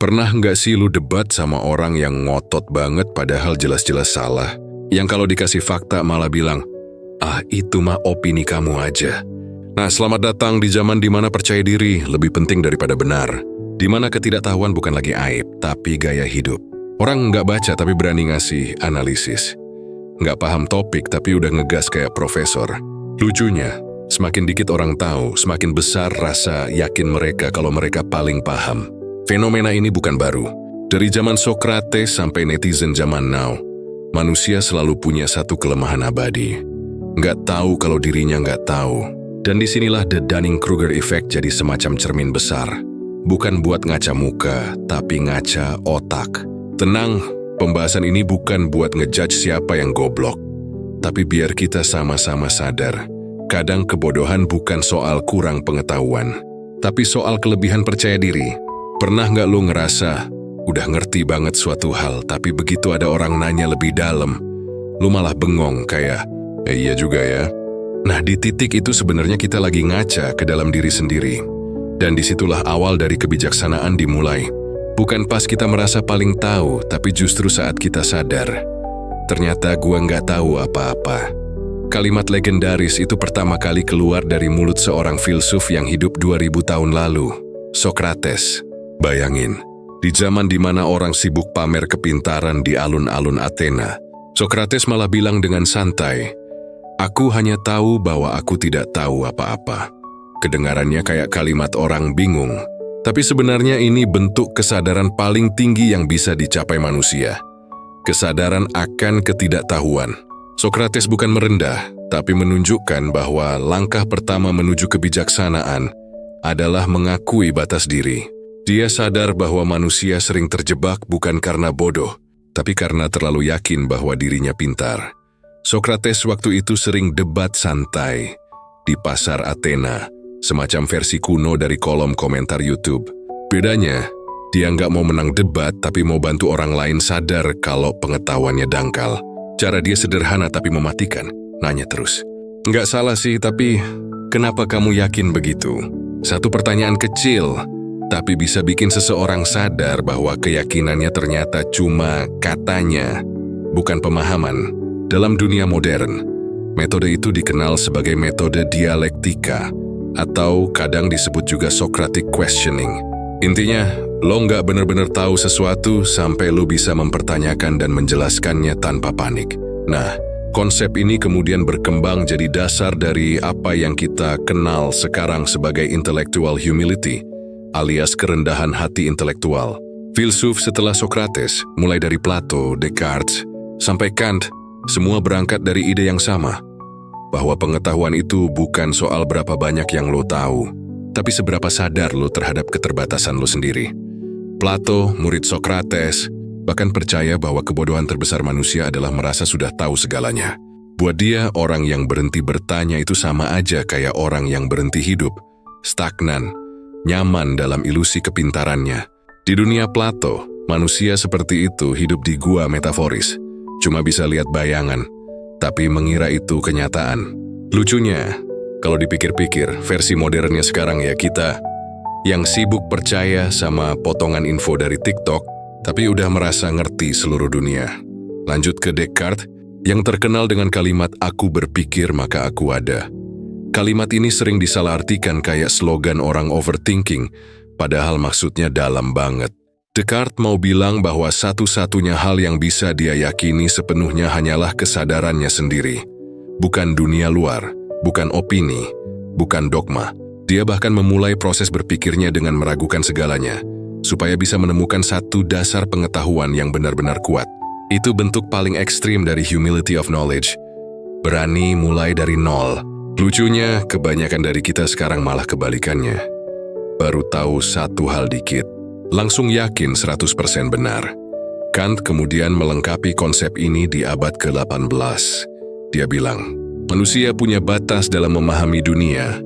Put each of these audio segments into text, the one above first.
Pernah nggak sih lu debat sama orang yang ngotot banget padahal jelas-jelas salah? Yang kalau dikasih fakta malah bilang, "Ah, itu mah opini kamu aja." Nah, selamat datang di zaman dimana percaya diri lebih penting daripada benar. Dimana ketidaktahuan bukan lagi aib, tapi gaya hidup. Orang nggak baca tapi berani ngasih analisis. Nggak paham topik tapi udah ngegas kayak profesor. Lucunya, semakin dikit orang tahu, semakin besar rasa yakin mereka kalau mereka paling paham. Fenomena ini bukan baru. Dari zaman Socrates sampai netizen zaman now, manusia selalu punya satu kelemahan abadi. Nggak tahu kalau dirinya nggak tahu. Dan disinilah The Dunning-Kruger Effect jadi semacam cermin besar. Bukan buat ngaca muka, tapi ngaca otak. Tenang, pembahasan ini bukan buat ngejudge siapa yang goblok. Tapi biar kita sama-sama sadar, kadang kebodohan bukan soal kurang pengetahuan, tapi soal kelebihan percaya diri. Pernah nggak lu ngerasa udah ngerti banget suatu hal, tapi begitu ada orang nanya lebih dalam, lu malah bengong kayak, iya juga ya. Nah, di titik itu sebenarnya kita lagi ngaca ke dalam diri sendiri. Dan disitulah awal dari kebijaksanaan dimulai. Bukan pas kita merasa paling tahu, tapi justru saat kita sadar, ternyata gua nggak tahu apa-apa. Kalimat legendaris itu pertama kali keluar dari mulut seorang filsuf yang hidup 2000 tahun lalu, Socrates. Bayangin, di zaman dimana orang sibuk pamer kepintaran di alun-alun Athena, Socrates malah bilang dengan santai, "Aku hanya tahu bahwa aku tidak tahu apa-apa." Kedengarannya kayak kalimat orang bingung, tapi sebenarnya ini bentuk kesadaran paling tinggi yang bisa dicapai manusia. Kesadaran akan ketidaktahuan. Socrates bukan merendah, tapi menunjukkan bahwa langkah pertama menuju kebijaksanaan adalah mengakui batas diri. Dia sadar bahwa manusia sering terjebak bukan karena bodoh, tapi karena terlalu yakin bahwa dirinya pintar. Socrates waktu itu sering debat santai di pasar Athena, semacam versi kuno dari kolom komentar YouTube. Bedanya, dia nggak mau menang debat tapi mau bantu orang lain sadar kalau pengetahuannya dangkal. Cara dia sederhana tapi mematikan, nanya terus. Nggak salah sih, tapi kenapa kamu yakin begitu? Satu pertanyaan kecil, tapi bisa bikin seseorang sadar bahwa keyakinannya ternyata cuma katanya, bukan pemahaman. Dalam dunia modern, metode itu dikenal sebagai metode dialektika, atau kadang disebut juga Socratic questioning. Intinya, lo nggak benar-benar tahu sesuatu sampai lo bisa mempertanyakan dan menjelaskannya tanpa panik. Nah, konsep ini kemudian berkembang jadi dasar dari apa yang kita kenal sekarang sebagai intellectual humility, alias kerendahan hati intelektual. Filsuf setelah Socrates, mulai dari Plato, Descartes, sampai Kant, semua berangkat dari ide yang sama, bahwa pengetahuan itu bukan soal berapa banyak yang lo tahu, tapi seberapa sadar lo terhadap keterbatasan lo sendiri. Plato, murid Socrates, bahkan percaya bahwa kebodohan terbesar manusia adalah merasa sudah tahu segalanya. Buat dia, orang yang berhenti bertanya itu sama aja kayak orang yang berhenti hidup, stagnan, nyaman dalam ilusi kepintarannya. Di dunia Plato, manusia seperti itu hidup di gua metaforis, cuma bisa lihat bayangan, tapi mengira itu kenyataan. Lucunya, kalau dipikir-pikir, versi modernnya sekarang ya kita, yang sibuk percaya sama potongan info dari TikTok, tapi udah merasa ngerti seluruh dunia. Lanjut ke Descartes, yang terkenal dengan kalimat "aku berpikir maka aku ada". Kalimat ini sering disalahartikan kayak slogan orang overthinking, padahal maksudnya dalam banget. Descartes mau bilang bahwa satu-satunya hal yang bisa dia yakini sepenuhnya hanyalah kesadarannya sendiri. Bukan dunia luar, bukan opini, bukan dogma. Dia bahkan memulai proses berpikirnya dengan meragukan segalanya, supaya bisa menemukan satu dasar pengetahuan yang benar-benar kuat. Itu bentuk paling ekstrim dari humility of knowledge. Berani mulai dari nol. Lucunya, kebanyakan dari kita sekarang malah kebalikannya. Baru tahu satu hal dikit, langsung yakin 100% benar. Kant kemudian melengkapi konsep ini di abad ke-18. Dia bilang, manusia punya batas dalam memahami dunia.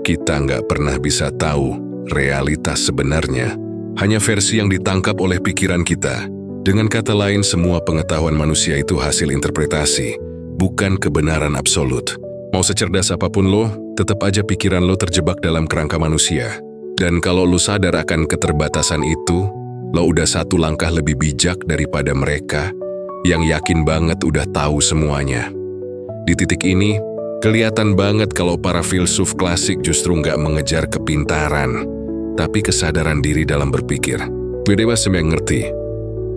Kita nggak pernah bisa tahu realitas sebenarnya, hanya versi yang ditangkap oleh pikiran kita. Dengan kata lain, semua pengetahuan manusia itu hasil interpretasi, bukan kebenaran absolut. Mau secerdas apapun lo, tetap aja pikiran lo terjebak dalam kerangka manusia. Dan kalau lo sadar akan keterbatasan itu, lo udah satu langkah lebih bijak daripada mereka yang yakin banget udah tahu semuanya. Di titik ini, kelihatan banget kalau para filsuf klasik justru nggak mengejar kepintaran, tapi kesadaran diri dalam berpikir. Beda yang ngerti.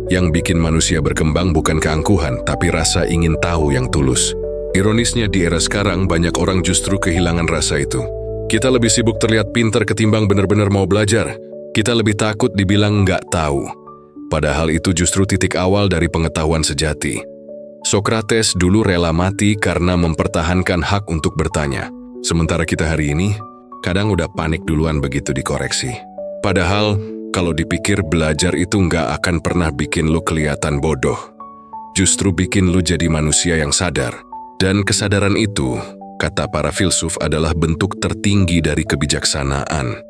Yang bikin manusia berkembang bukan keangkuhan, tapi rasa ingin tahu yang tulus. Ironisnya di era sekarang, banyak orang justru kehilangan rasa itu. Kita lebih sibuk terlihat pintar ketimbang benar-benar mau belajar. Kita lebih takut dibilang nggak tahu. Padahal itu justru titik awal dari pengetahuan sejati. Sokrates dulu rela mati karena mempertahankan hak untuk bertanya. Sementara kita hari ini, kadang udah panik duluan begitu dikoreksi. Padahal, kalau dipikir belajar itu nggak akan pernah bikin lu kelihatan bodoh. Justru bikin lu jadi manusia yang sadar. Dan kesadaran itu, kata para filsuf, adalah bentuk tertinggi dari kebijaksanaan.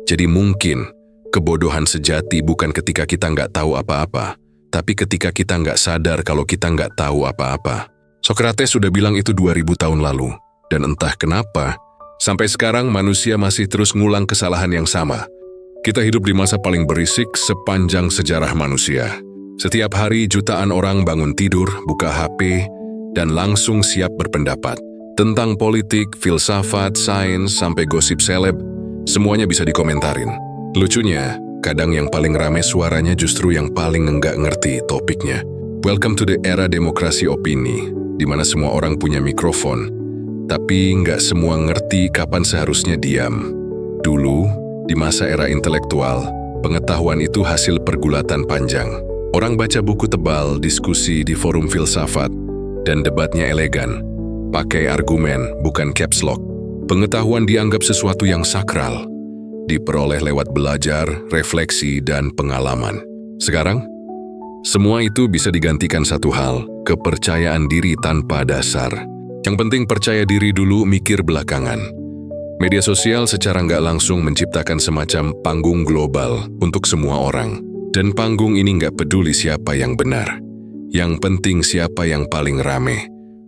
Jadi mungkin, kebodohan sejati bukan ketika kita nggak tahu apa-apa, tapi ketika kita nggak sadar kalau kita nggak tahu apa-apa. Sokrates sudah bilang itu 2000 tahun lalu. Dan entah kenapa, sampai sekarang manusia masih terus ngulang kesalahan yang sama. Kita hidup di masa paling berisik sepanjang sejarah manusia. Setiap hari jutaan orang bangun tidur, buka HP, dan langsung siap berpendapat. Tentang politik, filsafat, sains, sampai gosip seleb, semuanya bisa dikomentarin. Lucunya, kadang yang paling rame suaranya justru yang paling enggak ngerti topiknya. Welcome to the era demokrasi opini, di mana semua orang punya mikrofon, tapi nggak semua ngerti kapan seharusnya diam. Dulu, di masa era intelektual, pengetahuan itu hasil pergulatan panjang. Orang baca buku tebal, diskusi di forum filsafat, dan debatnya elegan. Pakai argumen, bukan caps lock. Pengetahuan dianggap sesuatu yang sakral. Diperoleh lewat belajar, refleksi, dan pengalaman. Sekarang, semua itu bisa digantikan satu hal, kepercayaan diri tanpa dasar. Yang penting percaya diri dulu, mikir belakangan. Media sosial secara nggak langsung menciptakan semacam panggung global untuk semua orang. Dan panggung ini nggak peduli siapa yang benar. Yang penting siapa yang paling rame,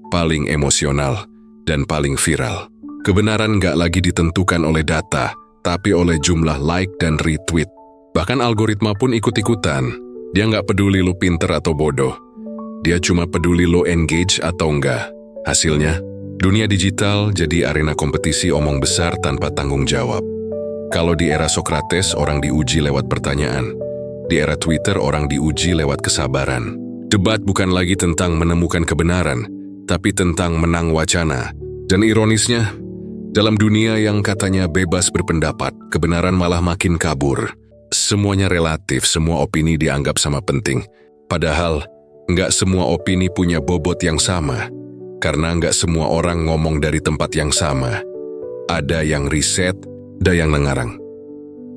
paling emosional, dan paling viral. Kebenaran nggak lagi ditentukan oleh data, tapi oleh jumlah like dan retweet. Bahkan algoritma pun ikut-ikutan. Dia nggak peduli lo pinter atau bodoh. Dia cuma peduli lo engage atau enggak. Hasilnya, dunia digital jadi arena kompetisi omong besar tanpa tanggung jawab. Kalau di era Sokrates, orang diuji lewat pertanyaan. Di era Twitter, orang diuji lewat kesabaran. Debat bukan lagi tentang menemukan kebenaran, tapi tentang menang wacana. Dan ironisnya, dalam dunia yang katanya bebas berpendapat, kebenaran malah makin kabur. Semuanya relatif, semua opini dianggap sama penting. Padahal, nggak semua opini punya bobot yang sama. Karena nggak semua orang ngomong dari tempat yang sama. Ada yang riset, ada yang nengarang.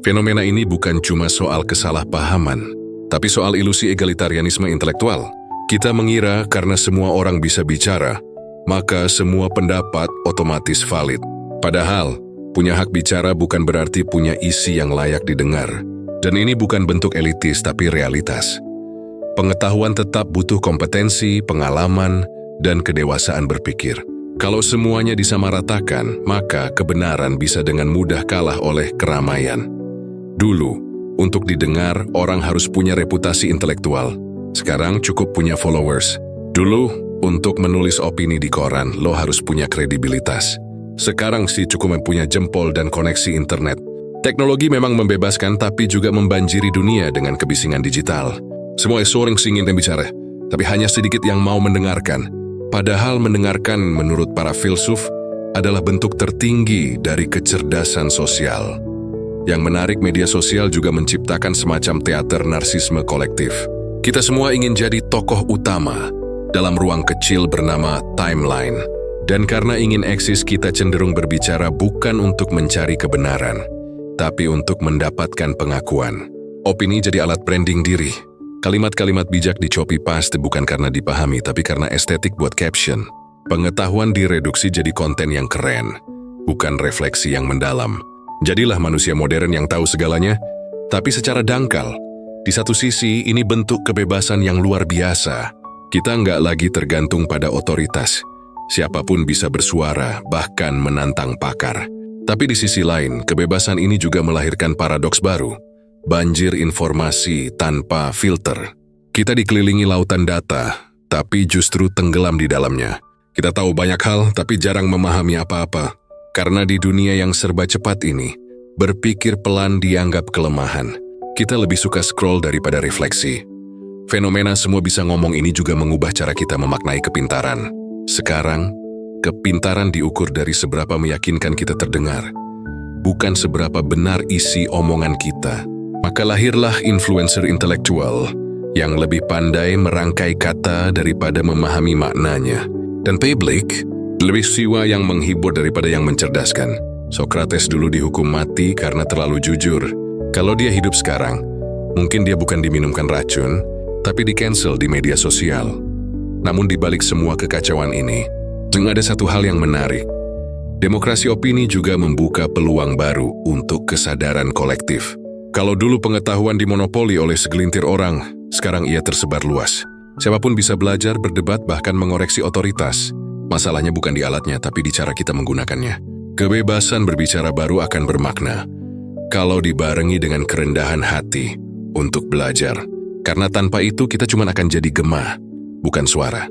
Fenomena ini bukan cuma soal kesalahpahaman, tapi soal ilusi egalitarianisme intelektual. Kita mengira karena semua orang bisa bicara, maka semua pendapat otomatis valid. Padahal, punya hak bicara bukan berarti punya isi yang layak didengar. Dan ini bukan bentuk elitis, tapi realitas. Pengetahuan tetap butuh kompetensi, pengalaman, dan kedewasaan berpikir. Kalau semuanya disamaratakan, maka kebenaran bisa dengan mudah kalah oleh keramaian. Dulu, untuk didengar, orang harus punya reputasi intelektual. Sekarang cukup punya followers. Dulu, untuk menulis opini di koran, lo harus punya kredibilitas. Sekarang sih cukup punya jempol dan koneksi internet. Teknologi memang membebaskan, tapi juga membanjiri dunia dengan kebisingan digital. Semua orang ingin bicara, tapi hanya sedikit yang mau mendengarkan. Padahal mendengarkan menurut para filsuf adalah bentuk tertinggi dari kecerdasan sosial. Yang menarik, media sosial juga menciptakan semacam teater narsisme kolektif. Kita semua ingin jadi tokoh utama dalam ruang kecil bernama timeline. Dan karena ingin eksis, kita cenderung berbicara bukan untuk mencari kebenaran, tapi untuk mendapatkan pengakuan. Opini jadi alat branding diri. Kalimat-kalimat bijak di-copy paste bukan karena dipahami, tapi karena estetik buat caption. Pengetahuan direduksi jadi konten yang keren, bukan refleksi yang mendalam. Jadilah manusia modern yang tahu segalanya, tapi secara dangkal. Di satu sisi, ini bentuk kebebasan yang luar biasa. Kita nggak lagi tergantung pada otoritas. Siapapun bisa bersuara, bahkan menantang pakar. Tapi di sisi lain, kebebasan ini juga melahirkan paradoks baru. banjir informasi tanpa filter. Kita dikelilingi lautan data, tapi justru tenggelam di dalamnya. Kita tahu banyak hal, tapi jarang memahami apa-apa. Karena di dunia yang serba cepat ini, berpikir pelan dianggap kelemahan. Kita lebih suka scroll daripada refleksi. Fenomena semua bisa ngomong ini juga mengubah cara kita memaknai kepintaran. Sekarang, kepintaran diukur dari seberapa meyakinkan kita terdengar, bukan seberapa benar isi omongan kita. Maka lahirlah influencer intelektual yang lebih pandai merangkai kata daripada memahami maknanya. Dan publik lebih siwa yang menghibur daripada yang mencerdaskan. Socrates dulu dihukum mati karena terlalu jujur. Kalau dia hidup sekarang, mungkin dia bukan diminumkan racun, tapi di-cancel di media sosial. Namun di balik semua kekacauan ini, ada satu hal yang menarik. Demokrasi opini juga membuka peluang baru untuk kesadaran kolektif. Kalau dulu pengetahuan dimonopoli oleh segelintir orang, sekarang ia tersebar luas. Siapapun bisa belajar, berdebat, bahkan mengoreksi otoritas. Masalahnya bukan di alatnya, tapi di cara kita menggunakannya. Kebebasan berbicara baru akan bermakna kalau dibarengi dengan kerendahan hati untuk belajar. Karena tanpa itu kita cuma akan jadi gema, bukan suara.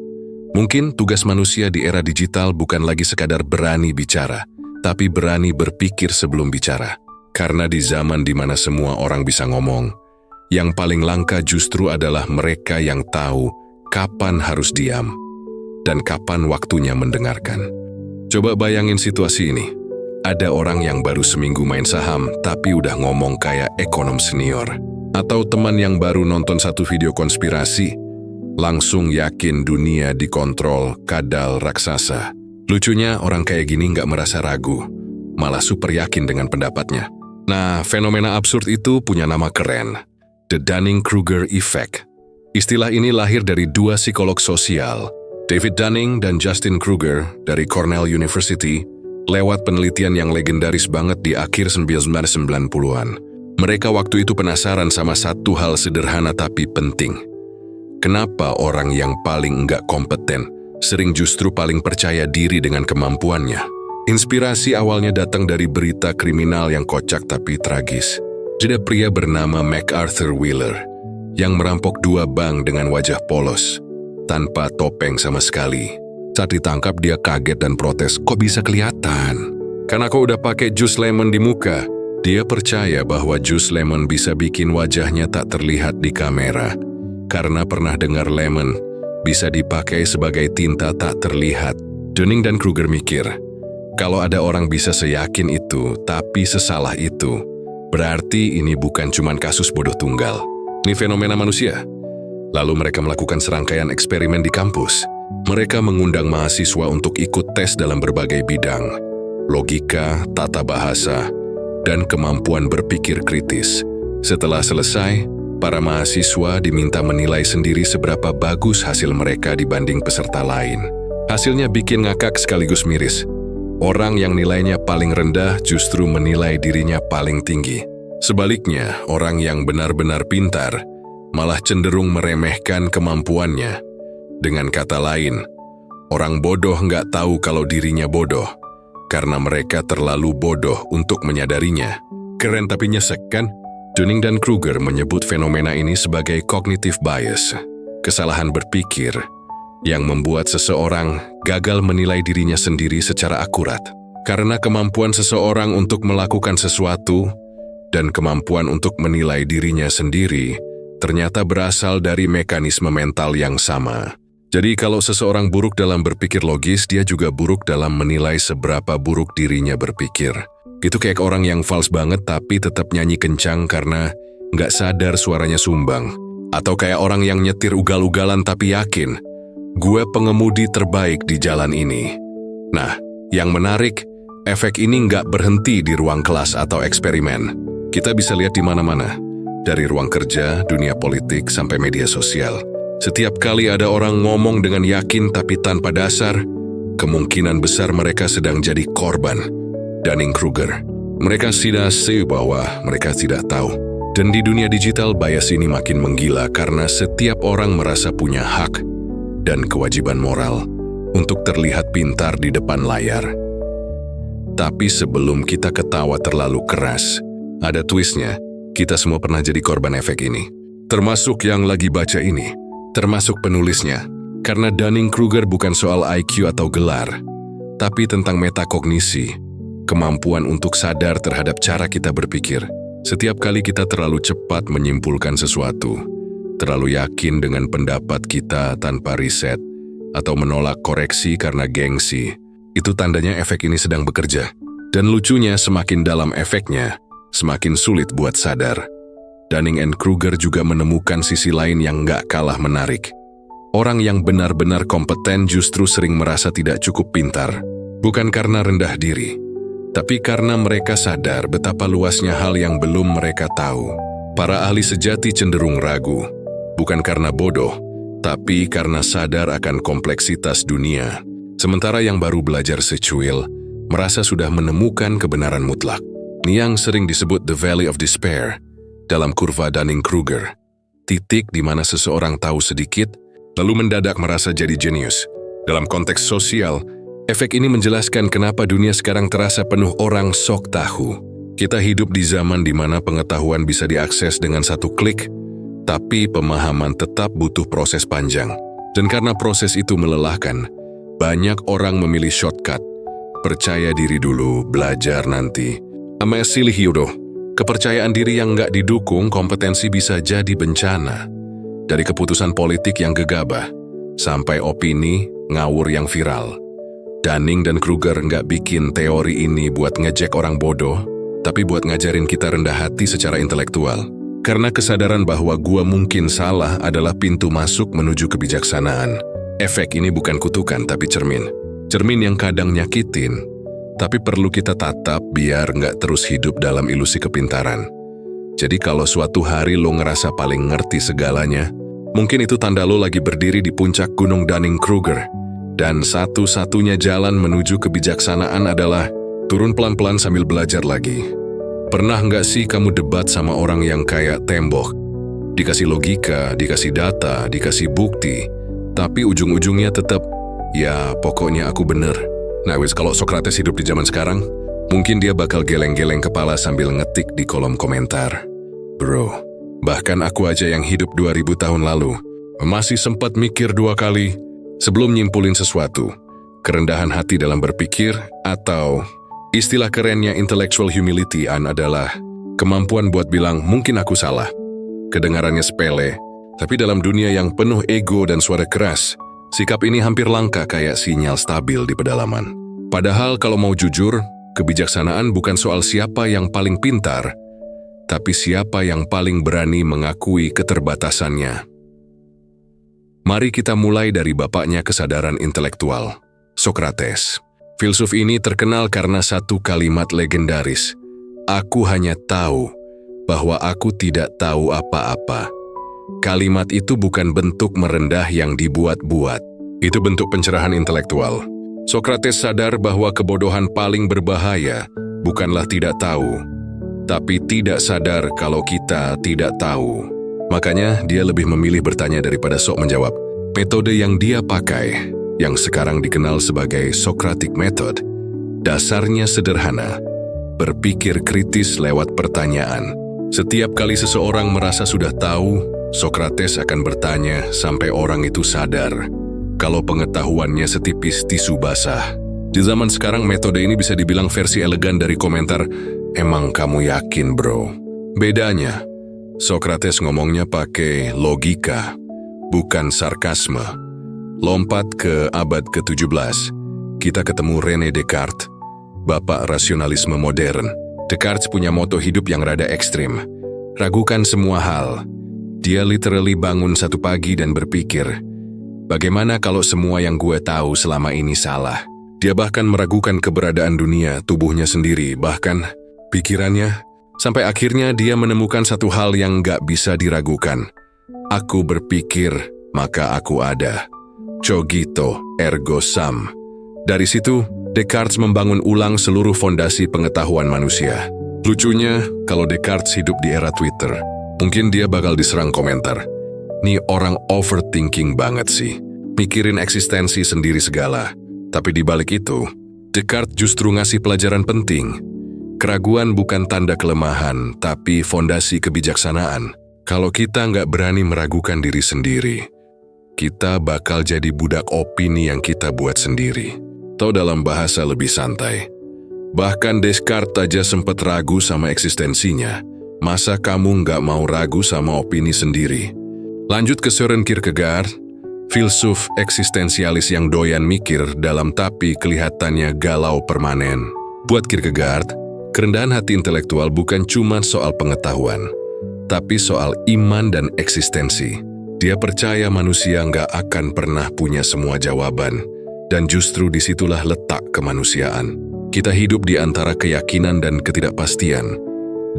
Mungkin tugas manusia di era digital bukan lagi sekadar berani bicara, tapi berani berpikir sebelum bicara. Karena di zaman di mana semua orang bisa ngomong, yang paling langka justru adalah mereka yang tahu kapan harus diam dan kapan waktunya mendengarkan. Coba bayangin situasi ini. Ada orang yang baru seminggu main saham, tapi udah ngomong kayak ekonom senior. Atau teman yang baru nonton satu video konspirasi, langsung yakin dunia dikontrol kadal raksasa. Lucunya orang kayak gini nggak merasa ragu, malah super yakin dengan pendapatnya. Nah, fenomena absurd itu punya nama keren, The Dunning-Kruger Effect. Istilah ini lahir dari dua psikolog sosial, David Dunning dan Justin Kruger dari Cornell University, lewat penelitian yang legendaris banget di akhir 1990-an. Mereka waktu itu penasaran sama satu hal sederhana tapi penting. Kenapa orang yang paling enggak kompeten sering justru paling percaya diri dengan kemampuannya? Inspirasi awalnya datang dari berita kriminal yang kocak tapi tragis. Ada pria bernama MacArthur Wheeler yang merampok dua bank dengan wajah polos, tanpa topeng sama sekali. Saat ditangkap dia kaget dan protes, kok bisa kelihatan? Karena kok udah pakai jus lemon di muka. Dia percaya bahwa jus lemon bisa bikin wajahnya tak terlihat di kamera. Karena pernah dengar lemon bisa dipakai sebagai tinta tak terlihat. Dunning dan Kruger mikir, kalau ada orang bisa seyakin itu, tapi sesalah itu, berarti ini bukan cuma kasus bodoh tunggal. Ini fenomena manusia. Lalu mereka melakukan serangkaian eksperimen di kampus. Mereka mengundang mahasiswa untuk ikut tes dalam berbagai bidang, logika, tata bahasa, dan kemampuan berpikir kritis. Setelah selesai, para mahasiswa diminta menilai sendiri seberapa bagus hasil mereka dibanding peserta lain. Hasilnya bikin ngakak sekaligus miris. Orang yang nilainya paling rendah justru menilai dirinya paling tinggi. Sebaliknya, orang yang benar-benar pintar malah cenderung meremehkan kemampuannya. Dengan kata lain, orang bodoh nggak tahu kalau dirinya bodoh, karena mereka terlalu bodoh untuk menyadarinya. Keren tapi nyesek kan? Dunning dan Kruger menyebut fenomena ini sebagai cognitive bias, kesalahan berpikir yang membuat seseorang gagal menilai dirinya sendiri secara akurat. Karena kemampuan seseorang untuk melakukan sesuatu dan kemampuan untuk menilai dirinya sendiri ternyata berasal dari mekanisme mental yang sama. Jadi kalau seseorang buruk dalam berpikir logis, dia juga buruk dalam menilai seberapa buruk dirinya berpikir. Itu kayak orang yang fals banget tapi tetap nyanyi kencang karena nggak sadar suaranya sumbang. Atau kayak orang yang nyetir ugal-ugalan tapi yakin, gue pengemudi terbaik di jalan ini. Nah, yang menarik, efek ini nggak berhenti di ruang kelas atau eksperimen. Kita bisa lihat di mana-mana. Dari ruang kerja, dunia politik, sampai media sosial. Setiap kali ada orang ngomong dengan yakin tapi tanpa dasar, kemungkinan besar mereka sedang jadi korban. Dunning-Kruger. Mereka tidak tahu bahwa mereka tidak tahu. Dan di dunia digital, bias ini makin menggila karena setiap orang merasa punya hak dan kewajiban moral untuk terlihat pintar di depan layar. Tapi sebelum kita ketawa terlalu keras, ada twistnya. Kita semua pernah jadi korban efek ini. Termasuk yang lagi baca ini. Termasuk penulisnya. Karena Dunning-Kruger bukan soal IQ atau gelar, tapi tentang metakognisi, kemampuan untuk sadar terhadap cara kita berpikir. Setiap kali kita terlalu cepat menyimpulkan sesuatu, terlalu yakin dengan pendapat kita tanpa riset, atau menolak koreksi karena gengsi, itu tandanya efek ini sedang bekerja. Dan lucunya, semakin dalam efeknya, semakin sulit buat sadar. Dunning-Kruger juga menemukan sisi lain yang nggak kalah menarik. Orang yang benar-benar kompeten justru sering merasa tidak cukup pintar, bukan karena rendah diri, tapi karena mereka sadar betapa luasnya hal yang belum mereka tahu. Para ahli sejati cenderung ragu, bukan karena bodoh, tapi karena sadar akan kompleksitas dunia. Sementara yang baru belajar secuil, merasa sudah menemukan kebenaran mutlak. Ini yang sering disebut the valley of despair dalam kurva Dunning-Kruger. Titik di mana seseorang tahu sedikit, lalu mendadak merasa jadi jenius. Dalam konteks sosial, efek ini menjelaskan kenapa dunia sekarang terasa penuh orang sok tahu. Kita hidup di zaman di mana pengetahuan bisa diakses dengan satu klik, tapi pemahaman tetap butuh proses panjang. Dan karena proses itu melelahkan, banyak orang memilih shortcut. Percaya diri dulu, belajar nanti. Silih Yudo, kepercayaan diri yang nggak didukung kompetensi bisa jadi bencana. Dari keputusan politik yang gegabah, sampai opini ngawur yang viral. Dunning dan Kruger nggak bikin teori ini buat ngejek orang bodoh, tapi buat ngajarin kita rendah hati secara intelektual. Karena kesadaran bahwa gua mungkin salah adalah pintu masuk menuju kebijaksanaan. Efek ini bukan kutukan, tapi cermin. Cermin yang kadang nyakitin, tapi perlu kita tatap biar nggak terus hidup dalam ilusi kepintaran. Jadi kalau suatu hari lo ngerasa paling ngerti segalanya, mungkin itu tanda lo lagi berdiri di puncak gunung Dunning-Kruger. Dan satu-satunya jalan menuju kebijaksanaan adalah turun pelan-pelan sambil belajar lagi. Pernah nggak sih kamu debat sama orang yang kayak tembok? Dikasih logika, dikasih data, dikasih bukti, tapi ujung-ujungnya tetap, ya pokoknya aku bener. Nah kalau Socrates hidup di zaman sekarang, mungkin dia bakal geleng-geleng kepala sambil ngetik di kolom komentar. Bro, bahkan aku aja yang hidup 2000 tahun lalu, masih sempat mikir 2 kali sebelum nyimpulin sesuatu. Kerendahan hati dalam berpikir, atau istilah kerennya intellectual humility adalah kemampuan buat bilang mungkin aku salah. Kedengarannya sepele, tapi dalam dunia yang penuh ego dan suara keras, sikap ini hampir langka kayak sinyal stabil di pedalaman. Padahal kalau mau jujur, kebijaksanaan bukan soal siapa yang paling pintar, tapi siapa yang paling berani mengakui keterbatasannya. Mari kita mulai dari bapaknya kesadaran intelektual, Socrates. Filsuf ini terkenal karena satu kalimat legendaris, "Aku hanya tahu bahwa aku tidak tahu apa-apa." Kalimat itu bukan bentuk merendah yang dibuat-buat. Itu bentuk pencerahan intelektual. Socrates sadar bahwa kebodohan paling berbahaya bukanlah tidak tahu, tapi tidak sadar kalau kita tidak tahu. Makanya dia lebih memilih bertanya daripada sok menjawab. Metode yang dia pakai, yang sekarang dikenal sebagai Socratic Method, dasarnya sederhana, berpikir kritis lewat pertanyaan. Setiap kali seseorang merasa sudah tahu, Socrates akan bertanya sampai orang itu sadar kalau pengetahuannya setipis tisu basah. Di zaman sekarang metode ini bisa dibilang versi elegan dari komentar, "Emang kamu yakin, bro?" Bedanya, Socrates ngomongnya pakai logika, bukan sarkasme. Lompat ke abad ke-17, kita ketemu René Descartes, bapak rasionalisme modern. Descartes punya moto hidup yang rada ekstrim, ragukan semua hal. Dia literally bangun satu pagi dan berpikir, bagaimana kalau semua yang gue tahu selama ini salah? Dia bahkan meragukan keberadaan dunia, tubuhnya sendiri, bahkan pikirannya, sampai akhirnya dia menemukan satu hal yang gak bisa diragukan. Aku berpikir, maka aku ada. Cogito ergo sum. Dari situ, Descartes membangun ulang seluruh fondasi pengetahuan manusia. Lucunya, kalau Descartes hidup di era Twitter, mungkin dia bakal diserang komentar. Nih orang overthinking banget sih, mikirin eksistensi sendiri segala. Tapi di balik itu, Descartes justru ngasih pelajaran penting. Keraguan bukan tanda kelemahan, tapi fondasi kebijaksanaan. Kalau kita nggak berani meragukan diri sendiri, kita bakal jadi budak opini yang kita buat sendiri. Atau dalam bahasa lebih santai, bahkan Descartes aja sempat ragu sama eksistensinya. Masa kamu nggak mau ragu sama opini sendiri? Lanjut ke Søren Kierkegaard, filsuf eksistensialis yang doyan mikir dalam tapi kelihatannya galau permanen. Buat Kierkegaard, kerendahan hati intelektual bukan cuma soal pengetahuan, tapi soal iman dan eksistensi. Dia percaya manusia nggak akan pernah punya semua jawaban, dan justru disitulah letak kemanusiaan. Kita hidup di antara keyakinan dan ketidakpastian,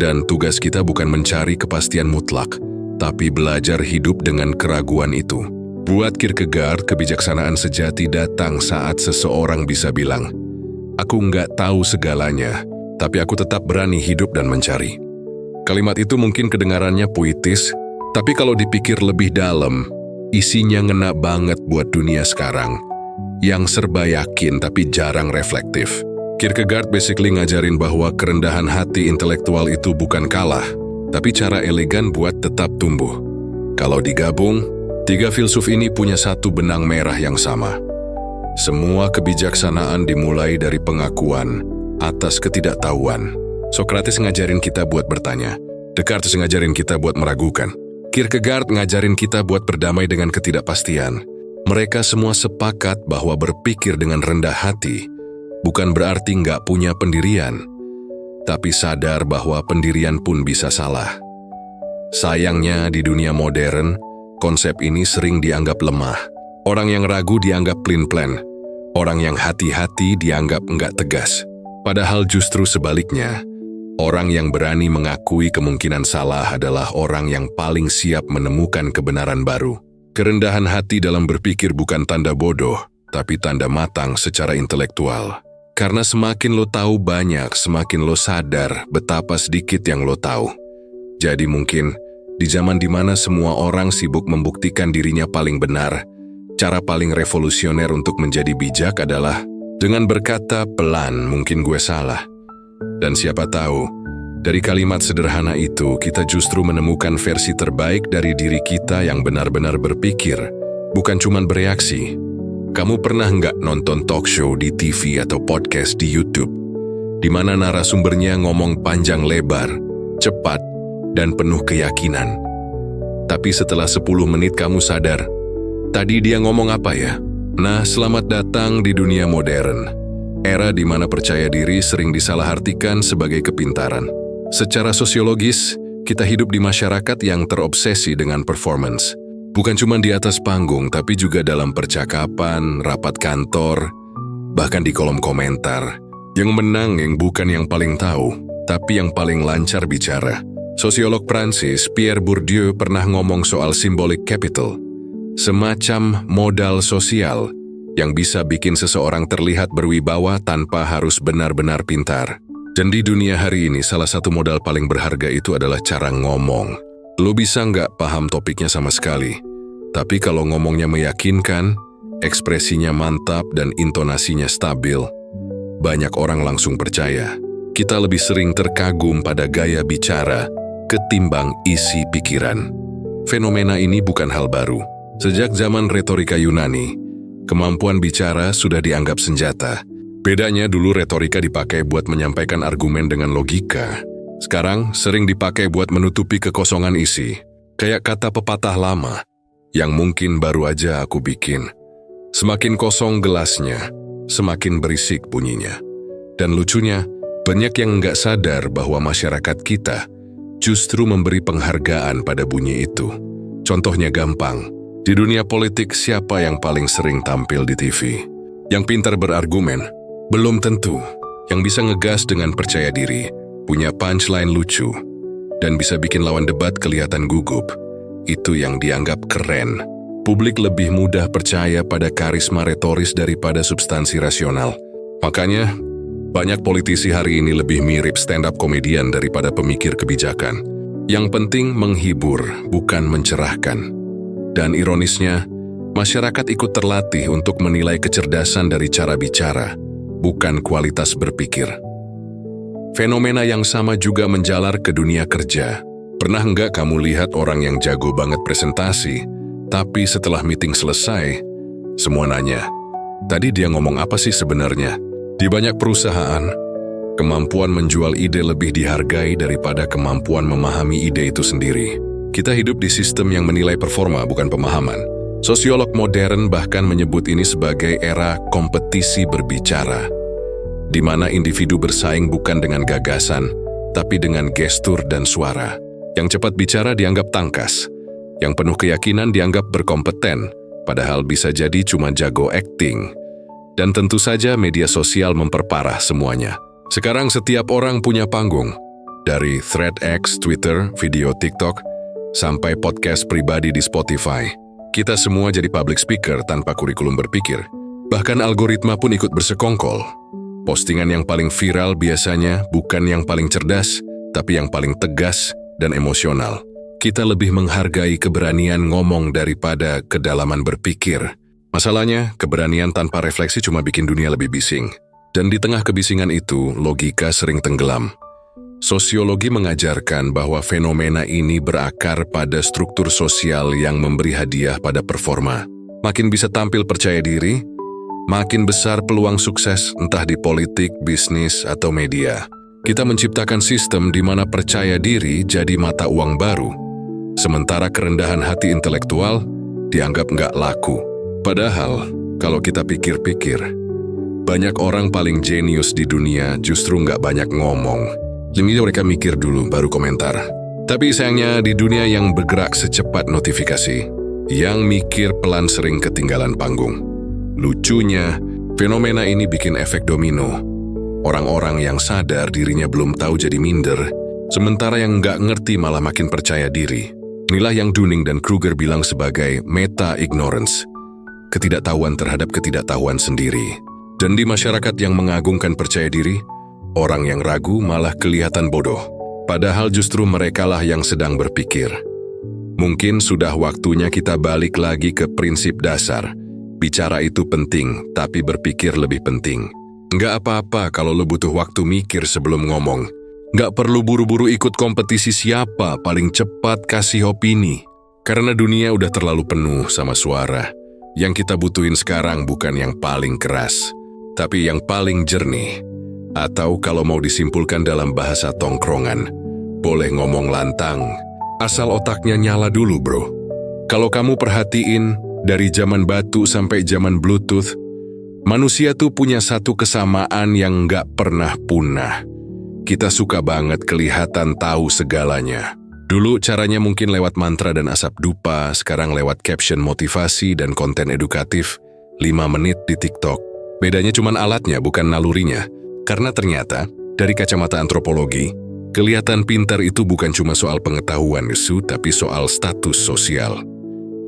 dan tugas kita bukan mencari kepastian mutlak, tapi belajar hidup dengan keraguan itu. Buat Kierkegaard, kebijaksanaan sejati datang saat seseorang bisa bilang, "Aku nggak tahu segalanya, tapi aku tetap berani hidup dan mencari." Kalimat itu mungkin kedengarannya puitis, tapi kalau dipikir lebih dalam, isinya ngena banget buat dunia sekarang, yang serba yakin tapi jarang reflektif. Kierkegaard basically ngajarin bahwa kerendahan hati intelektual itu bukan kalah, tapi cara elegan buat tetap tumbuh. Kalau digabung, tiga filsuf ini punya satu benang merah yang sama. Semua kebijaksanaan dimulai dari pengakuan atas ketidaktahuan. Sokrates ngajarin kita buat bertanya, Descartes ngajarin kita buat meragukan. Kierkegaard ngajarin kita buat berdamai dengan ketidakpastian. Mereka semua sepakat bahwa berpikir dengan rendah hati bukan berarti nggak punya pendirian, tapi sadar bahwa pendirian pun bisa salah. Sayangnya di dunia modern, konsep ini sering dianggap lemah. Orang yang ragu dianggap pelin-pelan. Orang yang hati-hati dianggap nggak tegas. Padahal justru sebaliknya, orang yang berani mengakui kemungkinan salah adalah orang yang paling siap menemukan kebenaran baru. Kerendahan hati dalam berpikir bukan tanda bodoh, tapi tanda matang secara intelektual. Karena semakin lo tahu banyak, semakin lo sadar betapa sedikit yang lo tahu. Jadi mungkin, di zaman dimana semua orang sibuk membuktikan dirinya paling benar, cara paling revolusioner untuk menjadi bijak adalah dengan berkata pelan, mungkin gue salah. Dan siapa tahu, dari kalimat sederhana itu kita justru menemukan versi terbaik dari diri kita yang benar-benar berpikir, bukan cuma bereaksi. Kamu pernah nggak nonton talk show di TV atau podcast di YouTube, di mana narasumbernya ngomong panjang lebar, cepat, dan penuh keyakinan? Tapi setelah 10 menit kamu sadar, tadi dia ngomong apa ya? Nah, selamat datang di dunia modern. Era di mana percaya diri sering disalahartikan sebagai kepintaran. Secara sosiologis, kita hidup di masyarakat yang terobsesi dengan performance. Bukan cuma di atas panggung, tapi juga dalam percakapan, rapat kantor, bahkan di kolom komentar. Yang menang yang bukan yang paling tahu, tapi yang paling lancar bicara. Sosiolog Prancis Pierre Bourdieu pernah ngomong soal symbolic capital, semacam modal sosial yang bisa bikin seseorang terlihat berwibawa tanpa harus benar-benar pintar. Dan di dunia hari ini, salah satu modal paling berharga itu adalah cara ngomong. Lo bisa nggak paham topiknya sama sekali, tapi kalau ngomongnya meyakinkan, ekspresinya mantap dan intonasinya stabil, banyak orang langsung percaya. Kita lebih sering terkagum pada gaya bicara ketimbang isi pikiran. Fenomena ini bukan hal baru. Sejak zaman retorika Yunani, kemampuan bicara sudah dianggap senjata. Bedanya dulu retorika dipakai buat menyampaikan argumen dengan logika. Sekarang sering dipakai buat menutupi kekosongan isi. Kayak kata pepatah lama, yang mungkin baru aja aku bikin. Semakin kosong gelasnya, semakin berisik bunyinya. Dan lucunya, banyak yang nggak sadar bahwa masyarakat kita justru memberi penghargaan pada bunyi itu. Contohnya gampang. Di dunia politik, siapa yang paling sering tampil di TV? Yang pintar berargumen? Belum tentu. Yang bisa ngegas dengan percaya diri, punya punchline lucu, dan bisa bikin lawan debat kelihatan gugup. Itu yang dianggap keren. Publik lebih mudah percaya pada karisma retoris daripada substansi rasional. Makanya, banyak politisi hari ini lebih mirip stand-up komedian daripada pemikir kebijakan. Yang penting menghibur, bukan mencerahkan. Dan ironisnya, masyarakat ikut terlatih untuk menilai kecerdasan dari cara bicara, bukan kualitas berpikir. Fenomena yang sama juga menjalar ke dunia kerja. Pernah nggak kamu lihat orang yang jago banget presentasi, tapi setelah meeting selesai, semua nanya, tadi dia ngomong apa sih sebenarnya? Di banyak perusahaan, kemampuan menjual ide lebih dihargai daripada kemampuan memahami ide itu sendiri. Kita hidup di sistem yang menilai performa, bukan pemahaman. Sosiolog modern bahkan menyebut ini sebagai era kompetisi berbicara, di mana individu bersaing bukan dengan gagasan, tapi dengan gestur dan suara. Yang cepat bicara dianggap tangkas, yang penuh keyakinan dianggap berkompeten, padahal bisa jadi cuma jago acting. Dan tentu saja media sosial memperparah semuanya. Sekarang setiap orang punya panggung, dari thread X, Twitter, video TikTok, sampai podcast pribadi di Spotify. Kita semua jadi public speaker tanpa kurikulum berpikir. Bahkan algoritma pun ikut bersekongkol. Postingan yang paling viral biasanya bukan yang paling cerdas, tapi yang paling tegas dan emosional. Kita lebih menghargai keberanian ngomong daripada kedalaman berpikir. Masalahnya, keberanian tanpa refleksi cuma bikin dunia lebih bising. Dan di tengah kebisingan itu, logika sering tenggelam. Sosiologi mengajarkan bahwa fenomena ini berakar pada struktur sosial yang memberi hadiah pada performa. Makin bisa tampil percaya diri, makin besar peluang sukses entah di politik, bisnis, atau media. Kita menciptakan sistem di mana percaya diri jadi mata uang baru, sementara kerendahan hati intelektual dianggap nggak laku. Padahal, kalau kita pikir-pikir, banyak orang paling jenius di dunia justru nggak banyak ngomong. Lebih mereka mikir dulu baru komentar. Tapi sayangnya di dunia yang bergerak secepat notifikasi, yang mikir pelan sering ketinggalan panggung. Lucunya, fenomena ini bikin efek domino. Orang-orang yang sadar dirinya belum tahu jadi minder, sementara yang nggak ngerti malah makin percaya diri. Inilah yang Dunning dan Kruger bilang sebagai meta-ignorance, ketidaktahuan terhadap ketidaktahuan sendiri. Dan di masyarakat yang mengagungkan percaya diri, orang yang ragu malah kelihatan bodoh. Padahal justru merekalah yang sedang berpikir. Mungkin sudah waktunya kita balik lagi ke prinsip dasar. Bicara itu penting, tapi berpikir lebih penting. Nggak apa-apa kalau lo butuh waktu mikir sebelum ngomong. Nggak perlu buru-buru ikut kompetisi siapa paling cepat kasih opini. Karena dunia udah terlalu penuh sama suara. Yang kita butuhin sekarang bukan yang paling keras, tapi yang paling jernih. Atau kalau mau disimpulkan dalam bahasa tongkrongan, boleh ngomong lantang, asal otaknya nyala dulu bro. Kalau kamu perhatiin, dari zaman batu sampai zaman Bluetooth, manusia tuh punya satu kesamaan yang nggak pernah punah. Kita suka banget kelihatan tahu segalanya. Dulu caranya mungkin lewat mantra dan asap dupa, sekarang lewat caption motivasi dan konten edukatif 5 menit di TikTok. Bedanya cuman alatnya, bukan nalurinya. Karena ternyata, dari kacamata antropologi, kelihatan pintar itu bukan cuma soal pengetahuan, tapi soal status sosial.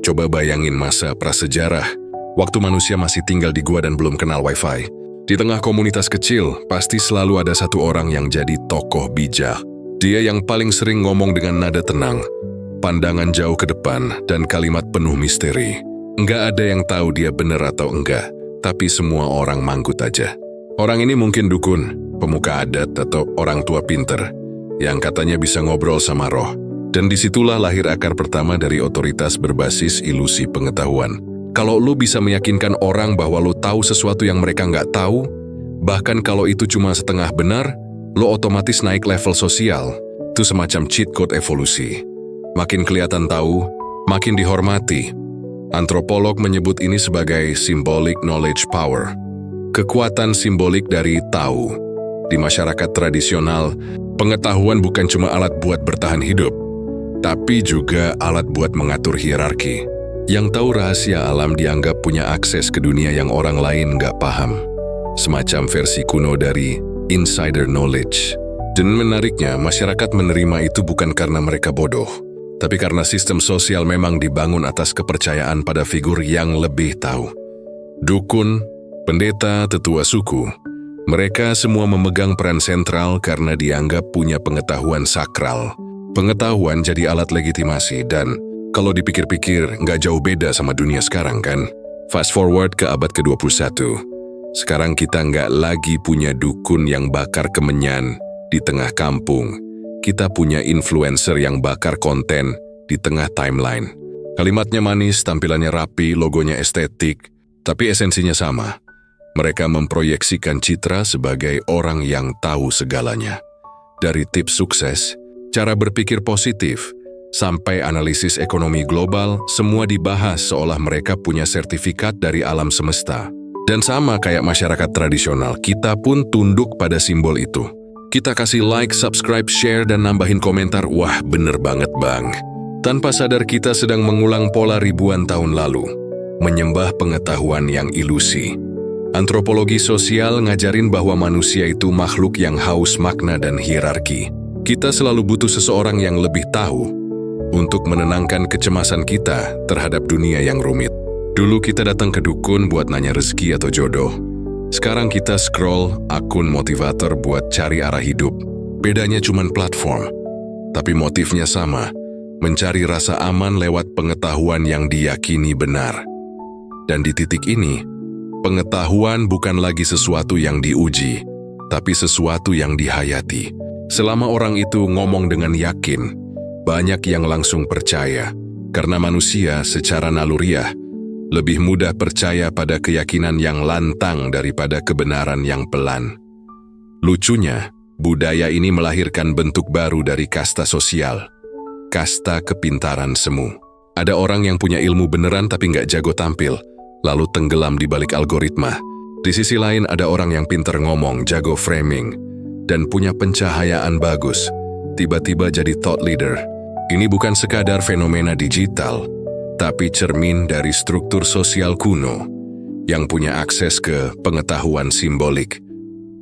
Coba bayangin masa prasejarah, waktu manusia masih tinggal di gua dan belum kenal wifi. Di tengah komunitas kecil, pasti selalu ada satu orang yang jadi tokoh bijak. Dia yang paling sering ngomong dengan nada tenang, pandangan jauh ke depan, dan kalimat penuh misteri. Nggak ada yang tahu dia benar atau enggak, tapi semua orang manggut aja. Orang ini mungkin dukun, pemuka adat, atau orang tua pinter, yang katanya bisa ngobrol sama roh. Dan disitulah lahir akar pertama dari otoritas berbasis ilusi pengetahuan. Kalau lu bisa meyakinkan orang bahwa lu tahu sesuatu yang mereka nggak tahu, bahkan kalau itu cuma setengah benar, lu otomatis naik level sosial. Itu semacam cheat code evolusi. Makin kelihatan tahu, makin dihormati. Antropolog menyebut ini sebagai symbolic knowledge power. Kekuatan simbolik dari tahu. Di masyarakat tradisional, pengetahuan bukan cuma alat buat bertahan hidup, tapi juga alat buat mengatur hierarki. Yang tahu rahasia alam dianggap punya akses ke dunia yang orang lain nggak paham. Semacam versi kuno dari insider knowledge. Dan menariknya, masyarakat menerima itu bukan karena mereka bodoh, tapi karena sistem sosial memang dibangun atas kepercayaan pada figur yang lebih tahu. Dukun, pendeta, tetua suku, mereka semua memegang peran sentral karena dianggap punya pengetahuan sakral. Pengetahuan jadi alat legitimasi dan kalau dipikir-pikir nggak jauh beda sama dunia sekarang kan? Fast forward ke abad ke-21. Sekarang kita nggak lagi punya dukun yang bakar kemenyan, di tengah kampung, kita punya influencer yang bakar konten di tengah timeline. Kalimatnya manis, tampilannya rapi, logonya estetik, tapi esensinya sama. Mereka memproyeksikan citra sebagai orang yang tahu segalanya. Dari tips sukses, cara berpikir positif, sampai analisis ekonomi global, semua dibahas seolah mereka punya sertifikat dari alam semesta. Dan sama kayak masyarakat tradisional, kita pun tunduk pada simbol itu. Kita kasih like, subscribe, share, dan nambahin komentar, wah bener banget bang. Tanpa sadar kita sedang mengulang pola ribuan tahun lalu, menyembah pengetahuan yang ilusi. Antropologi sosial ngajarin bahwa manusia itu makhluk yang haus makna dan hierarki. Kita selalu butuh seseorang yang lebih tahu untuk menenangkan kecemasan kita terhadap dunia yang rumit. Dulu kita datang ke dukun buat nanya rezeki atau jodoh. Sekarang kita scroll akun motivator buat cari arah hidup. Bedanya cuman platform, tapi motifnya sama, mencari rasa aman lewat pengetahuan yang diyakini benar. Dan di titik ini, pengetahuan bukan lagi sesuatu yang diuji, tapi sesuatu yang dihayati. Selama orang itu ngomong dengan yakin, banyak yang langsung percaya, karena manusia secara naluriah lebih mudah percaya pada keyakinan yang lantang daripada kebenaran yang pelan. Lucunya, budaya ini melahirkan bentuk baru dari kasta sosial, kasta kepintaran semu. Ada orang yang punya ilmu beneran tapi nggak jago tampil, lalu tenggelam di balik algoritma. Di sisi lain ada orang yang pinter ngomong, jago framing, dan punya pencahayaan bagus, tiba-tiba jadi thought leader. Ini bukan sekadar fenomena digital, tapi cermin dari struktur sosial kuno yang punya akses ke pengetahuan simbolik.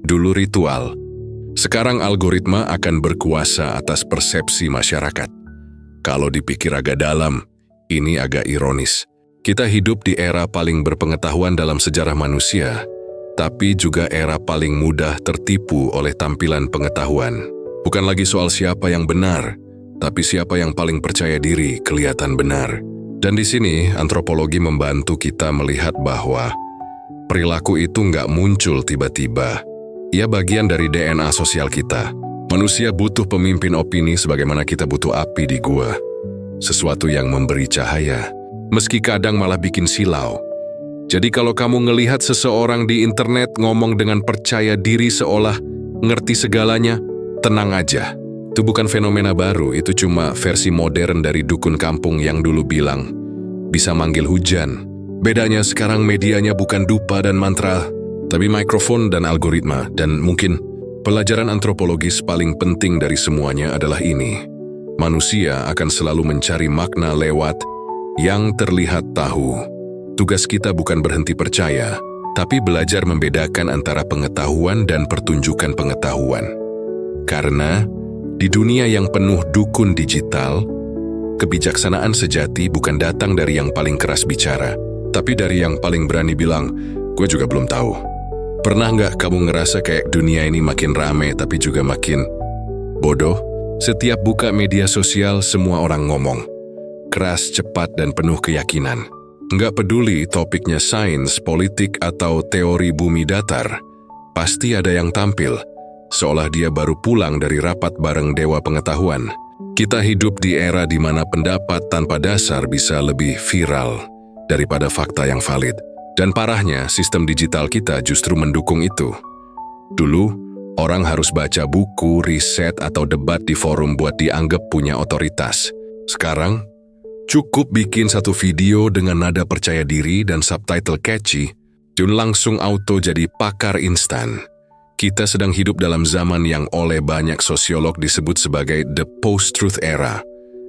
Dulu ritual, sekarang algoritma akan berkuasa atas persepsi masyarakat. Kalau dipikir agak dalam, ini agak ironis. Kita hidup di era paling berpengetahuan dalam sejarah manusia, tapi juga era paling mudah tertipu oleh tampilan pengetahuan. Bukan lagi soal siapa yang benar, tapi siapa yang paling percaya diri kelihatan benar. Dan di sini, antropologi membantu kita melihat bahwa perilaku itu nggak muncul tiba-tiba. Ia bagian dari DNA sosial kita. Manusia butuh pemimpin opini sebagaimana kita butuh api di gua. Sesuatu yang memberi cahaya, meski kadang malah bikin silau. Jadi kalau kamu ngelihat seseorang di internet ngomong dengan percaya diri seolah ngerti segalanya, tenang aja. Itu bukan fenomena baru, itu cuma versi modern dari dukun kampung yang dulu bilang bisa manggil hujan. Bedanya sekarang medianya bukan dupa dan mantra, tapi mikrofon dan algoritma. Dan mungkin pelajaran antropologis paling penting dari semuanya adalah ini. Manusia akan selalu mencari makna lewat yang terlihat tahu. Tugas kita bukan berhenti percaya, tapi belajar membedakan antara pengetahuan dan pertunjukan pengetahuan. Karena di dunia yang penuh dukun digital, kebijaksanaan sejati bukan datang dari yang paling keras bicara, tapi dari yang paling berani bilang, gue juga belum tahu. Pernah nggak kamu ngerasa kayak dunia ini makin rame tapi juga makin bodoh? Setiap buka media sosial semua orang ngomong. Keras, cepat, dan penuh keyakinan. Nggak peduli topiknya sains, politik, atau teori bumi datar, pasti ada yang tampil seolah dia baru pulang dari rapat bareng dewa pengetahuan. Kita hidup di era di mana pendapat tanpa dasar bisa lebih viral daripada fakta yang valid. Dan parahnya, sistem digital kita justru mendukung itu. Dulu, orang harus baca buku, riset, atau debat di forum buat dianggap punya otoritas. Sekarang, cukup bikin satu video dengan nada percaya diri dan subtitle catchy, dan langsung auto jadi pakar instan. Kita sedang hidup dalam zaman yang oleh banyak sosiolog disebut sebagai the post-truth era.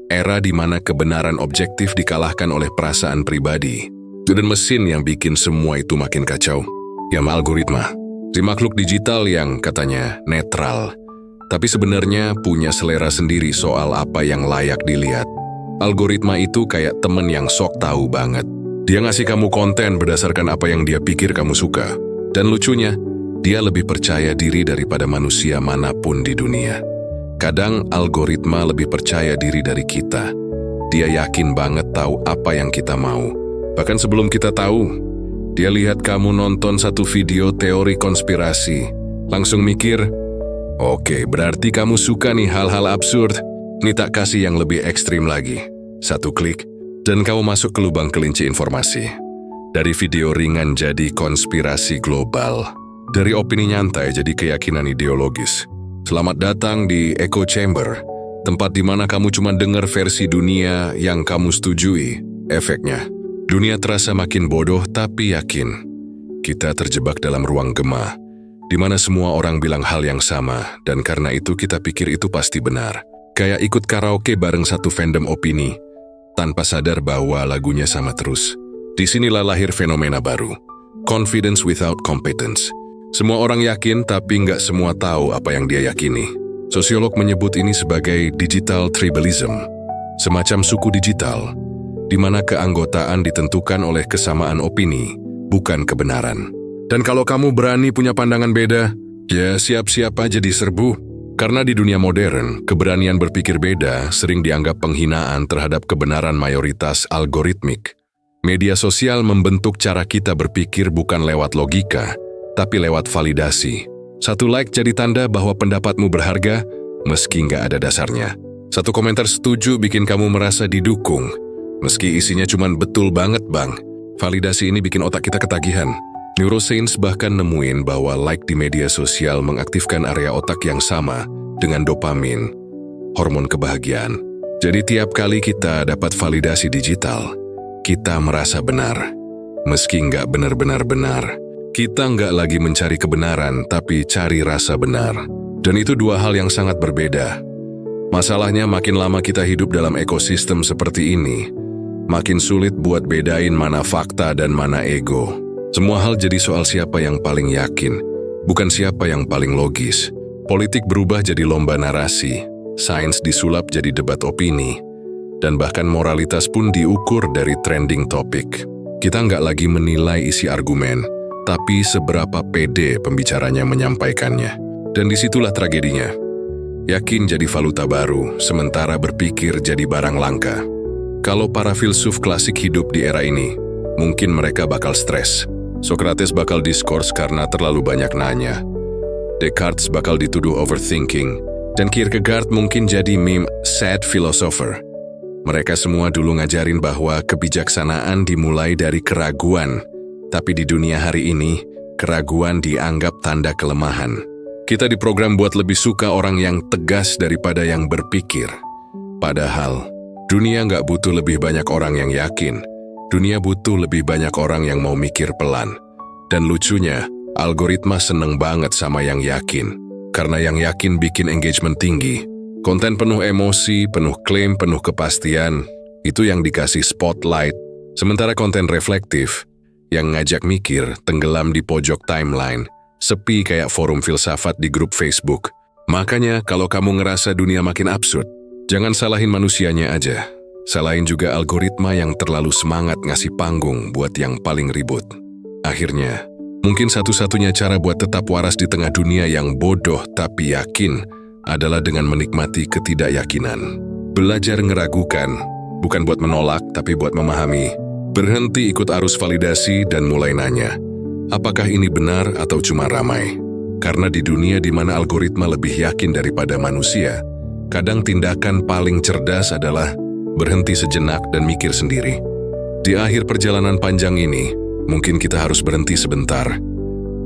Era di mana kebenaran objektif dikalahkan oleh perasaan pribadi. Dan mesin yang bikin semua itu makin kacau. Ya algoritma. Si makhluk digital yang katanya netral, tapi sebenarnya punya selera sendiri soal apa yang layak dilihat. Algoritma itu kayak temen yang sok tahu banget. Dia ngasih kamu konten berdasarkan apa yang dia pikir kamu suka. Dan lucunya, dia lebih percaya diri daripada manusia manapun di dunia. Kadang algoritma lebih percaya diri dari kita. Dia yakin banget tahu apa yang kita mau. Bahkan sebelum kita tahu, dia lihat kamu nonton satu video teori konspirasi. Langsung mikir, Oke, berarti kamu suka nih hal-hal absurd. Ini tak kasih yang lebih ekstrim lagi. Satu klik, dan kamu masuk ke lubang kelinci informasi. Dari video ringan jadi konspirasi global. Dari opini nyantai jadi keyakinan ideologis. Selamat datang di Echo Chamber, tempat di mana kamu cuma dengar versi dunia yang kamu setujui. Efeknya, dunia terasa makin bodoh tapi yakin. Kita terjebak dalam ruang gema, di mana semua orang bilang hal yang sama, dan karena itu kita pikir itu pasti benar. Kayak ikut karaoke bareng satu fandom opini, tanpa sadar bahwa lagunya sama terus. Disinilah lahir fenomena baru, confidence without competence. Semua orang yakin tapi nggak semua tahu apa yang dia yakini. Sosiolog menyebut ini sebagai digital tribalism, semacam suku digital, di mana keanggotaan ditentukan oleh kesamaan opini, bukan kebenaran. Dan kalau kamu berani punya pandangan beda, ya siap-siap aja diserbu. Karena di dunia modern, keberanian berpikir beda sering dianggap penghinaan terhadap kebenaran mayoritas algoritmik. Media sosial membentuk cara kita berpikir bukan lewat logika, tapi lewat validasi. Satu like jadi tanda bahwa pendapatmu berharga, meski nggak ada dasarnya. Satu komentar setuju bikin kamu merasa didukung, meski isinya cuman betul banget bang. Validasi ini bikin otak kita ketagihan. Neuroscience bahkan nemuin bahwa like di media sosial mengaktifkan area otak yang sama dengan dopamin, hormon kebahagiaan. Jadi tiap kali kita dapat validasi digital, kita merasa benar. Meski nggak benar-benar benar, kita nggak lagi mencari kebenaran tapi cari rasa benar. Dan itu dua hal yang sangat berbeda. Masalahnya makin lama kita hidup dalam ekosistem seperti ini, makin sulit buat bedain mana fakta dan mana ego. Semua hal jadi soal siapa yang paling yakin, bukan siapa yang paling logis. Politik berubah jadi lomba narasi, sains disulap jadi debat opini, dan bahkan moralitas pun diukur dari trending topik. Kita nggak lagi menilai isi argumen, tapi seberapa pede pembicaranya menyampaikannya. Dan disitulah tragedinya. Yakin jadi valuta baru, sementara berpikir jadi barang langka. Kalau para filsuf klasik hidup di era ini, mungkin mereka bakal stres. Socrates bakal diskors karena terlalu banyak nanya. Descartes bakal dituduh overthinking. Dan Kierkegaard mungkin jadi meme sad philosopher. Mereka semua dulu ngajarin bahwa kebijaksanaan dimulai dari keraguan. Tapi di dunia hari ini, keraguan dianggap tanda kelemahan. Kita diprogram buat lebih suka orang yang tegas daripada yang berpikir. Padahal, dunia nggak butuh lebih banyak orang yang yakin. Dunia butuh lebih banyak orang yang mau mikir pelan. Dan lucunya, algoritma seneng banget sama yang yakin. Karena yang yakin bikin engagement tinggi. Konten penuh emosi, penuh klaim, penuh kepastian, itu yang dikasih spotlight. Sementara konten reflektif, yang ngajak mikir, tenggelam di pojok timeline, sepi kayak forum filsafat di grup Facebook. Makanya kalau kamu ngerasa dunia makin absurd, jangan salahin manusianya aja. Salahin juga algoritma yang terlalu semangat ngasih panggung buat yang paling ribut. Akhirnya, mungkin satu-satunya cara buat tetap waras di tengah dunia yang bodoh tapi yakin adalah dengan menikmati ketidakyakinan. Belajar ngeragukan, bukan buat menolak tapi buat memahami. Berhenti ikut arus validasi dan mulai nanya, apakah ini benar atau cuma ramai? Karena di dunia di mana algoritma lebih yakin daripada manusia, kadang tindakan paling cerdas adalah berhenti sejenak dan mikir sendiri. Di akhir perjalanan panjang ini, mungkin kita harus berhenti sebentar.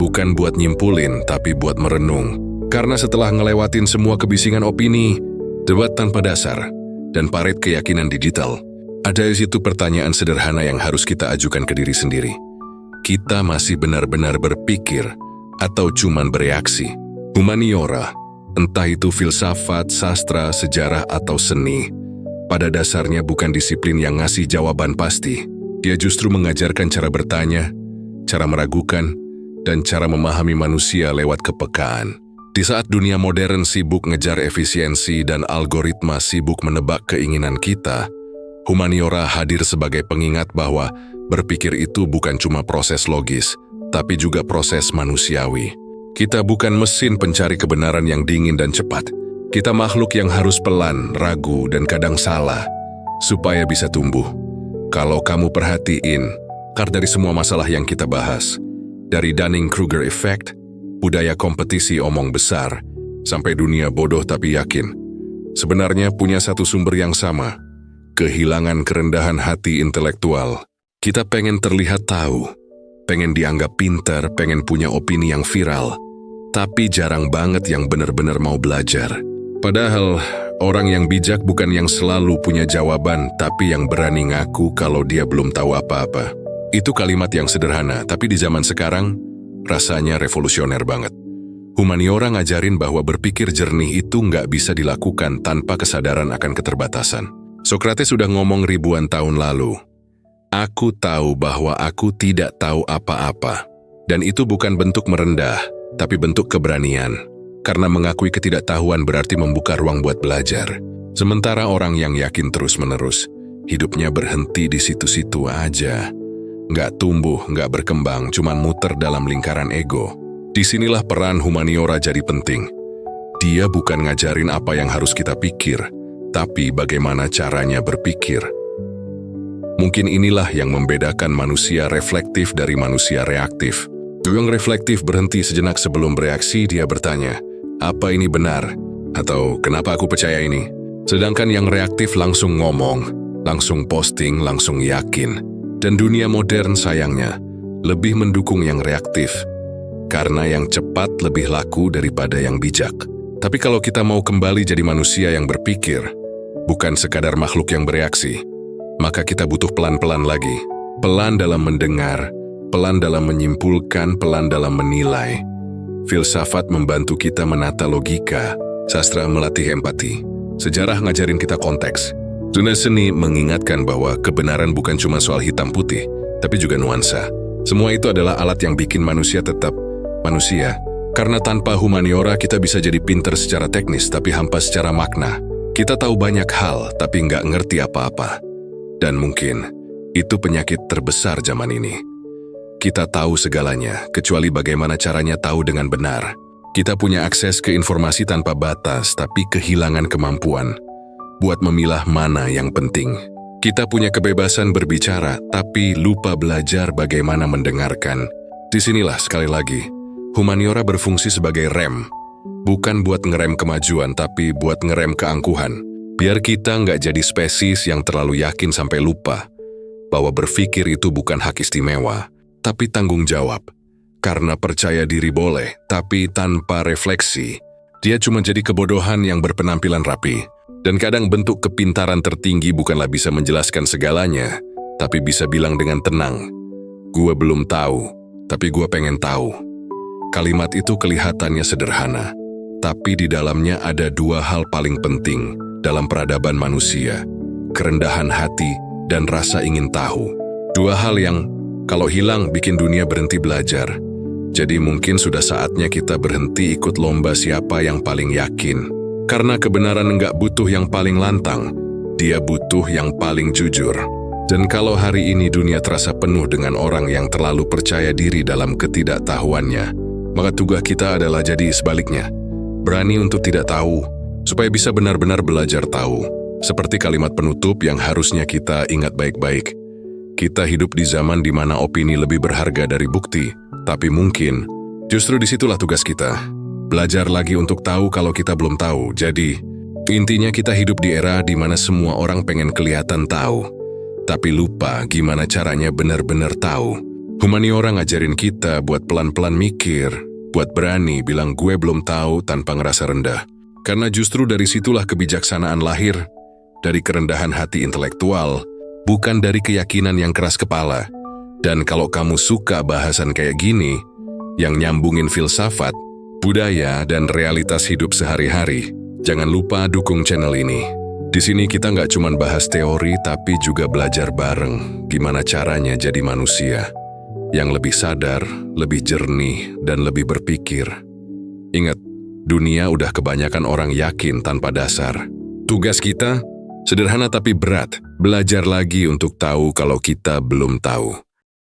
Bukan buat nyimpulin, tapi buat merenung. Karena setelah ngelewatin semua kebisingan opini, debat tanpa dasar, dan parit keyakinan digital, ada di situ pertanyaan sederhana yang harus kita ajukan ke diri sendiri. Kita masih benar-benar berpikir atau cuman bereaksi? Humaniora, entah itu filsafat, sastra, sejarah, atau seni, pada dasarnya bukan disiplin yang ngasih jawaban pasti. Dia justru mengajarkan cara bertanya, cara meragukan, dan cara memahami manusia lewat kepekaan. Di saat dunia modern sibuk ngejar efisiensi dan algoritma sibuk menebak keinginan kita, humaniora hadir sebagai pengingat bahwa berpikir itu bukan cuma proses logis, tapi juga proses manusiawi. Kita bukan mesin pencari kebenaran yang dingin dan cepat. Kita makhluk yang harus pelan, ragu, dan kadang salah, supaya bisa tumbuh. Kalau kamu perhatiin, dari semua masalah yang kita bahas, dari Dunning-Kruger Effect, budaya kompetisi omong besar, sampai dunia bodoh tapi yakin, sebenarnya punya satu sumber yang sama, kehilangan kerendahan hati intelektual. Kita pengen terlihat tahu, pengen dianggap pintar, pengen punya opini yang viral, tapi jarang banget yang benar-benar mau belajar. Padahal, orang yang bijak bukan yang selalu punya jawaban, tapi yang berani ngaku kalau dia belum tahu apa-apa. Itu kalimat yang sederhana, tapi di zaman sekarang, rasanya revolusioner banget. Humaniora ngajarin bahwa berpikir jernih itu nggak bisa dilakukan tanpa kesadaran akan keterbatasan. Sokrates sudah ngomong ribuan tahun lalu, "Aku tahu bahwa aku tidak tahu apa-apa." Dan itu bukan bentuk merendah, tapi bentuk keberanian. Karena mengakui ketidaktahuan berarti membuka ruang buat belajar. Sementara orang yang yakin terus-menerus, hidupnya berhenti di situ-situ aja. Nggak tumbuh, nggak berkembang, cuman muter dalam lingkaran ego. Disinilah peran humaniora jadi penting. Dia bukan ngajarin apa yang harus kita pikir, tapi bagaimana caranya berpikir. Mungkin inilah yang membedakan manusia reflektif dari manusia reaktif. Yang reflektif berhenti sejenak sebelum bereaksi, dia bertanya, "Apa ini benar?" Atau "Kenapa aku percaya ini?" Sedangkan yang reaktif langsung ngomong, langsung posting, langsung yakin. Dan dunia modern sayangnya lebih mendukung yang reaktif, karena yang cepat lebih laku daripada yang bijak. Tapi kalau kita mau kembali jadi manusia yang berpikir, bukan sekadar makhluk yang bereaksi, maka kita butuh pelan-pelan lagi. Pelan dalam mendengar, pelan dalam menyimpulkan, pelan dalam menilai. Filsafat membantu kita menata logika, sastra melatih empati, sejarah ngajarin kita konteks. Dunia seni mengingatkan bahwa kebenaran bukan cuma soal hitam putih, tapi juga nuansa. Semua itu adalah alat yang bikin manusia tetap manusia. Karena tanpa humaniora kita bisa jadi pinter secara teknis, tapi hampa secara makna. Kita tahu banyak hal, tapi nggak ngerti apa-apa. Dan mungkin itu penyakit terbesar zaman ini. Kita tahu segalanya, kecuali bagaimana caranya tahu dengan benar. Kita punya akses ke informasi tanpa batas, tapi kehilangan kemampuan buat memilah mana yang penting. Kita punya kebebasan berbicara, tapi lupa belajar bagaimana mendengarkan. Disinilah sekali lagi, humaniora berfungsi sebagai rem. Bukan buat ngerem kemajuan, tapi buat ngerem keangkuhan. Biar kita nggak jadi spesies yang terlalu yakin sampai lupa bahwa berpikir itu bukan hak istimewa, tapi tanggung jawab. Karena percaya diri boleh, tapi tanpa refleksi, dia cuma jadi kebodohan yang berpenampilan rapi. Dan kadang bentuk kepintaran tertinggi bukanlah bisa menjelaskan segalanya, tapi bisa bilang dengan tenang, "Gua belum tahu, tapi gua pengen tahu." Kalimat itu kelihatannya sederhana, tapi di dalamnya ada dua hal paling penting dalam peradaban manusia, kerendahan hati dan rasa ingin tahu. Dua hal yang, kalau hilang, bikin dunia berhenti belajar. Jadi mungkin sudah saatnya kita berhenti ikut lomba siapa yang paling yakin. Karena kebenaran nggak butuh yang paling lantang, dia butuh yang paling jujur. Dan kalau hari ini dunia terasa penuh dengan orang yang terlalu percaya diri dalam ketidaktahuannya, maka tugas kita adalah jadi sebaliknya. Berani untuk tidak tahu, supaya bisa benar-benar belajar tahu. Seperti kalimat penutup yang harusnya kita ingat baik-baik. Kita hidup di zaman di mana opini lebih berharga dari bukti, tapi mungkin justru disitulah tugas kita. Belajar lagi untuk tahu kalau kita belum tahu. Jadi, intinya kita hidup di era di mana semua orang pengen kelihatan tahu, tapi lupa gimana caranya benar-benar tahu. Humaniora ngajarin kita buat pelan-pelan mikir, buat berani bilang gue belum tahu tanpa ngerasa rendah. Karena justru dari situlah kebijaksanaan lahir, dari kerendahan hati intelektual, bukan dari keyakinan yang keras kepala. Dan kalau kamu suka bahasan kayak gini, yang nyambungin filsafat, budaya, dan realitas hidup sehari-hari, jangan lupa dukung channel ini. Di sini kita nggak cuma bahas teori, tapi juga belajar bareng gimana caranya jadi manusia yang lebih sadar, lebih jernih, dan lebih berpikir. Ingat, dunia udah kebanyakan orang yakin tanpa dasar. Tugas kita, sederhana tapi berat, belajar lagi untuk tahu kalau kita belum tahu.